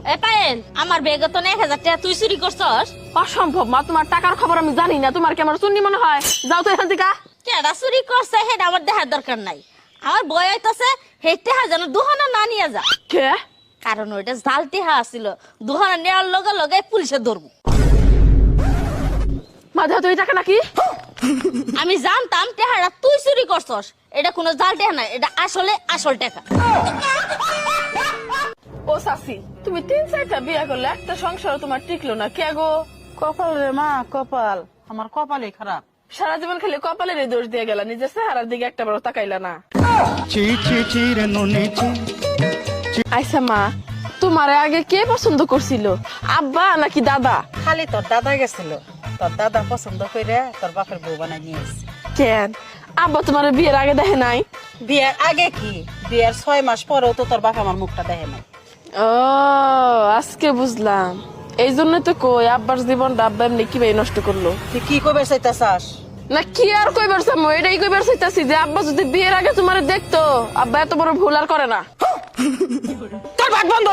এ পায়েল, আমার বেগে তো 1000 টাকা তুই চুরি করছস। অসম্ভব মা, তোমার টাকার খবর আমি জানি না। তোমার কি আমার চুন্নি মনে হয়? যাও তো এখান থেকে। কেডা চুরি করছে সেটা আমার দেখার দরকার নাই। আমার বই হইতাছে সেই টাকা যেন দুহানা না নিয়ে যা। কে? কারণ ওইটা জাল টাকা আছিল, দুহানা নেওয়ার লগে লগে পুলিশে ধরবো। মা দেহ তো এই টাকা নাকি? আমি জানতাম টাকাটা তুই চুরি করছস। এটা কোনো জাল টাকা না, এটা আসলে আসল টাকা। ও সাসি, তুমি 3-4টা বিয়ে করলে একটা সংসার তোমার টিকলো না কে গো? কপাল রে মা, কপাল। আমার কপালই খারাপ। সারা জীবন খালি কপালের দোষ দিয়ে গেলা, নিজের চেহারার দিকে একটা বড় তাকাইলা না। আচ্ছা মা, তোমারে আগে কে পছন্দ করছিল, আব্বা নাকি দাদা? খালি তোর দাদা গেছিল, তোর দাদা পছন্দ করে তোর বাপের বউ বানাই নিয়ে এসেছে। কেন আব্বা তোমার বিয়ের আগে দেখে নাই? বিয়ের আগে কি, বিয়ের 6 মাস পরেও তো তোর বাপ আমার মুখটা দেখে নাই। ও আজকে বুঝলাম। এই জন্য তো কই আব্বার জীবনটা আব্বা এমনি কিভাবে নষ্ট করলো। তুই কি কবে চাইতেছাস? না কি আর কইবার চামো, এটাই কইবার চাইতাছি যে আব্বা যদি বিয়ের আগে তোমার দেখতো, আব্বা এত বড় ভুল আর করে না। তোর ভাগ বন্ধ।